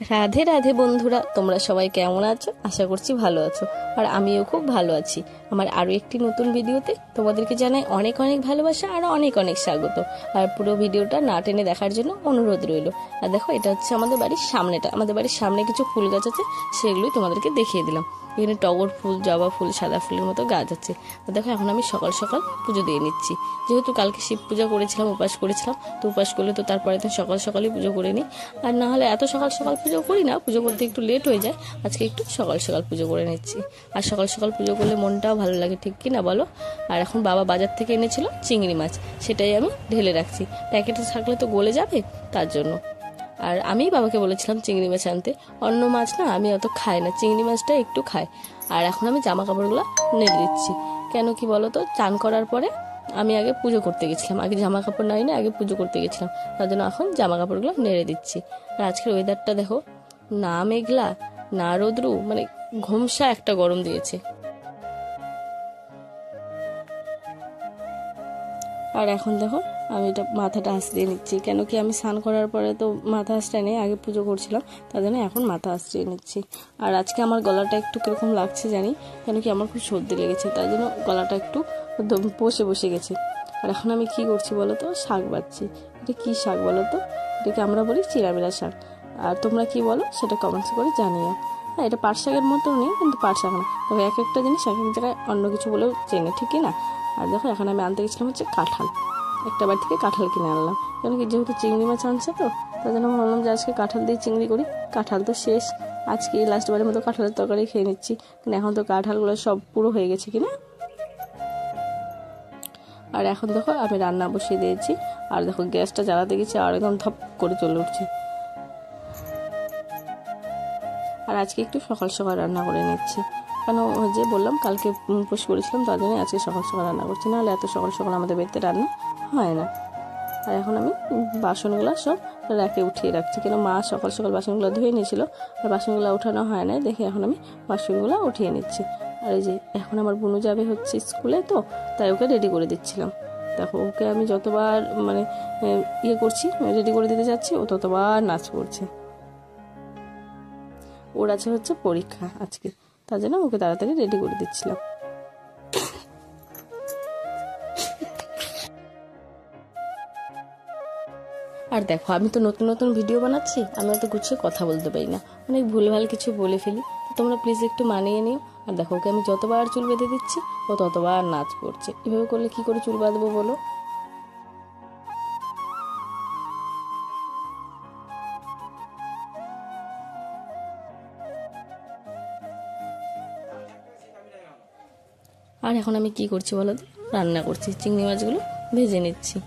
রাধে রাধে বন্ধুরা, তোমরা সবাই কেমন আছো? আশা করছি ভালো আছো, আর আমিও খুব ভালো আছি। আমার আরও একটি নতুন ভিডিওতে তোমাদেরকে জানাই অনেক অনেক ভালোবাসা আর অনেক অনেক স্বাগত। আর পুরো ভিডিওটা না টেনে দেখার জন্য অনুরোধ রইল। আর দেখো, এটা হচ্ছে আমাদের বাড়ির সামনেটা। আমাদের বাড়ির সামনে কিছু ফুল গাছ আছে, সেগুলোই তোমাদেরকে দেখিয়ে দিলাম। এখানে টগর ফুল, জবা ফুল, সাদা ফুলের মতো গাছ আছে। আর দেখো, এখন আমি সকাল সকাল পুজো দিয়ে নিচ্ছি। যেহেতু কালকে শিব পূজা করেছিলাম, উপাস করেছিলাম, তো উপাস করলে তো তারপরে তো সকাল সকালই পুজো করে নিই। আর না হলে এত সকাল সকাল পুজো করি না, পুজো করতে একটু লেট হয়ে যায়। আজকে একটু সকাল সকাল পুজো করে নিচ্ছি। আর সকাল সকাল পুজো করলে মনটাও ভালো লাগে, ঠিক কি না বলো? আর এখন বাবা বাজার থেকে এনেছিল চিংড়ি মাছ, সেটাই আমি ঢেলে রাখছি। প্যাকেটে থাকলে তো গলে যাবে, তার জন্য। আর আমি বাবাকে বলেছিলাম চিংড়ি মাছ আনতে। অন্য মাছ না আমি অত খাই না, চিংড়ি মাছটা একটু খাই। আর এখন আমি জামা কাপড়গুলো নেড়ে দিচ্ছি। কেন কি বলো তো, চান করার পরে আমি আগে পুজো করতে গেছিলাম, আগে জামা কাপড় নাই না, আগে পুজো করতে গেছিলাম, তার জন্য এখন জামা কাপড়গুলো নেড়ে দিচ্ছি। আর আজকের ওয়েদারটা দেখো, না মেঘলা না রোদ্রু, মানে ঘুমসা একটা গরম দিয়েছে। আর এখন দেখো, আমি এটা মাথাটা আঁচড়িয়ে নিচ্ছি। কেন কি আমি স্নান করার পরে তো মাথা আঁচড়াই নেই, আগে পুজো করছিলাম, তার জন্য এখন মাথা আঁচড়িয়ে নিচ্ছি। আর আজকে আমার গলাটা একটু কিরকম লাগছে জানি, কেন কি আমার খুব সর্দি লেগেছে, তার জন্য গলাটা একটু বসে বসে গেছে। আর এখন আমি কি করছি বলো তো, শাক বাচ্ছি। এটা কি শাক বলো তো? এটাকে আমরা বলি চিরামিরা শাক। আর তোমরা কি বলো সেটা কমেন্টস করে জানিও। হ্যাঁ, এটা পাট শাকের মতো নেই, কিন্তু পাট শাক না, তবে এক একটা জিনিস এক এক জায়গায় অন্য কিছু বলেও চেনে, ঠিকই না? আর দেখো, এখন আমি আনতে গেছিলাম হচ্ছে কাঁঠাল। একটা বাড়ি থেকে কাঁঠাল কিনে আনলাম, কেন কি যেহেতু চিংড়ি মাছ আনছে, তো তার জন্য ভাবলাম যে আজকে কাঁঠাল দিয়ে চিংড়ি করি। কাঁঠাল তো শেষ, আজকে লাস্টবারের মতো কাঁঠালের তরকারি খেয়ে নিচ্ছি, কিন্তু এখন তো কাঁঠালগুলো সব পুরো হয়ে গেছে কিনা। আর এখন দেখো, আমি রান্না বসিয়ে দিয়েছি। আর দেখো, গ্যাসটা জ্বালাতে গেছি আর একদম ধপ করে চলে উঠছে। আর আজকে একটু সকাল সকাল রান্না করে নিচ্ছি, কেন যে বললাম কালকে উপোস করেছিলাম, তার জন্য আজকে সকাল সকাল রান্না করছি, নাহলে এত সকাল সকাল আমাদের বাড়িতে রান্না হয় না। আর এখন আমি বাসনগুলো সব র্যাকে উঠিয়ে রাখছি, কেন মা সকাল সকাল বাসনগুলো ধুয়ে নিয়েছিল, আর বাসনগুলো ওঠানো হয় না দেখে এখন আমি বাসনগুলো উঠিয়ে নিচ্ছি। আর এই যে এখন আমার বুনু যাবে হচ্ছে স্কুলে, তো তাই ওকে রেডি করে দিচ্ছিলাম। দেখো, ওকে আমি যতবার মানে ইয়ে করছি, রেডি করে দিতে যাচ্ছি, ও ততবার নাচ করছে। ওর আছে হচ্ছে পরীক্ষা আজকে, তার জন্য ওকে তাড়াতাড়ি রেডি করে দিচ্ছিলাম। আর দেখো, আমি তো নতুন নতুন ভিডিও বানাচ্ছি, আমি অত গুছিয়ে কথা বলতে পারি না, অনেক ভুলভাল কিছু বলে ফেলি, তো তোমরা প্লিজ একটু মানিয়ে নিও। আর দেখো, ওকে আমি যতবার চুল বেঁধে দিচ্ছি, ও ততবার নাচ করছে। এভাবে করলে কি করে চুল বাঁধবো বলো? আর এখন আমি কি করছি বলো তো, রান্না করছি, চিংড়ি মাছগুলো ভেজে নিচ্ছি।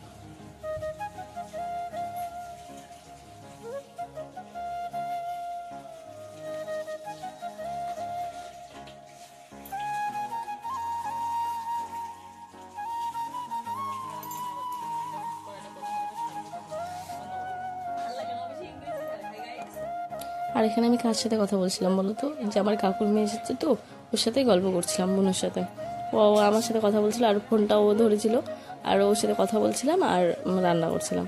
আর এখানে আমি কার সাথে কথা বলছিলাম বলো তো, যে আমার কাকুর মেয়ে এসেছে, তো ওর সাথেই গল্প করছিলাম, বোনের সাথে। ও আমার সাথে কথা বলছিল, আর ফোনটাও ও ধরেছিল, আর ওর সাথে কথা বলছিলাম আর রান্না করছিলাম,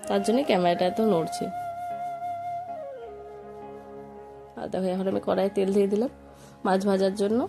তার জন্য ক্যামেরাটা এত নড়ছে। আর দেখো, এখন আমি কড়াইয়ে তেল দিয়ে দিলাম মাছ ভাজার জন্য।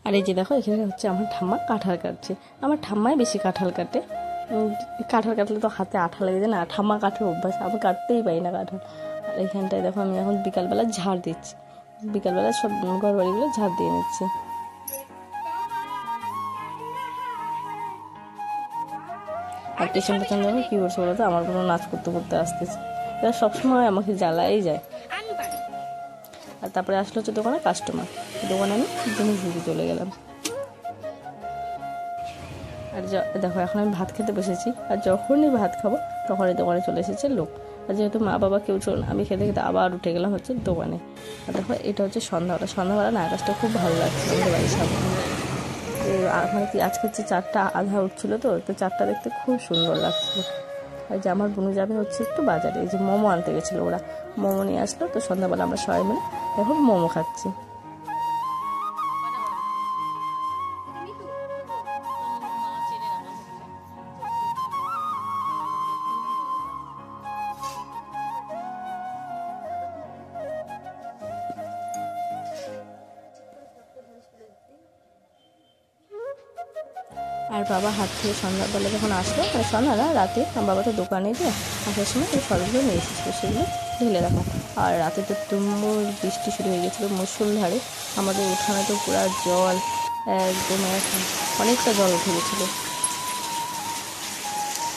আর এই যে দেখো, এখানে হচ্ছে আমার ঠাম্মা কাঁঠাল কাটছে। আমার ঠাম্মাই বেশি কাঁঠাল কাটে, কাঁঠাল কাটলে তো হাতে আঠা লেগে যায় না, ঠাম্মা কাটে অভ্যাস, আমি কাটতেই পারি না কাঁঠাল। আর এখানটায় দেখো, আমি এখন বিকালবেলা ঝাড় দিচ্ছি, বিকালবেলা সব ঘর বাড়িগুলো ঝাড় দিয়ে নিচ্ছি। আর পেছন পেছন দেখো কী করছে বলো তো, আমার কোনো নাচ করতে করতে আসতেছে, এরা সবসময় আমাকে জ্বালাই যায়। আর তারপরে আসলো হচ্ছে দোকানে কাস্টমার, দোকানে আমি জিনিস দিতে চলে গেলাম। আর দেখো, এখন আমি ভাত খেতে বসেছি, আর যখনই ভাত খাবো তখনই দোকানে চলে এসেছে লোক। আর যেহেতু মা বাবা কেউ ছিল না, আমি খেতে খেতে আবার উঠে গেলাম হচ্ছে দোকানে। আর দেখো এটা হচ্ছে সন্ধ্যাবেলা না, আকাশটা খুব ভালো লাগছে আমাদের বাড়ির সামনে। মানে কি আজকে হচ্ছে 4টা আধা উঠছিল, তো চারটা দেখতে খুব সুন্দর লাগছিল। আর যে আমার বোনু যাবে হচ্ছে একটু বাজারে, এই যে মোমো আনতে গেছিলো, ওরা মোমো নিয়ে আসলো। তো সন্ধ্যাবেলা আমরা সবাই মিলে এখন মোমো খাচ্ছি। আর বাবা হাট থেকে সন্ধ্যাবেলা যখন আসলো, মানে সন্ধ্যা না রাতে, বাবা তো দোকানে গিয়ে আসার সময় এই ফলগুলো নিয়ে এসেছিলো, সেগুলো ঢেলে রাখা। আর রাতে তো তুমুল বৃষ্টি শুরু হয়ে গেছিলো মুষলধারে। আমাদের উঠানে তো পুরো জল, একদম অনেকটা জল উঠে গেছিলো।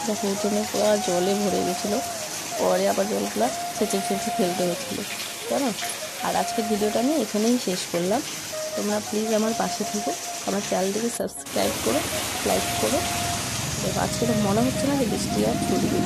দেখো উঠোনে পুরো জলে ভরে গেছিলো। পরে আবার জলগুলো ছেঁচে ফেলতে হচ্ছিলো, জানো। আর আজকের ভিডিওটা আমি এখানেই শেষ করলাম। তোমরা প্লিজ আমার পাশে থেকো, আমার চ্যানেলটিকে সাবস্ক্রাইব করো, লাইক করো। দেখো আজকে তো মনে হচ্ছে না যে বৃষ্টি আর ছুটবে।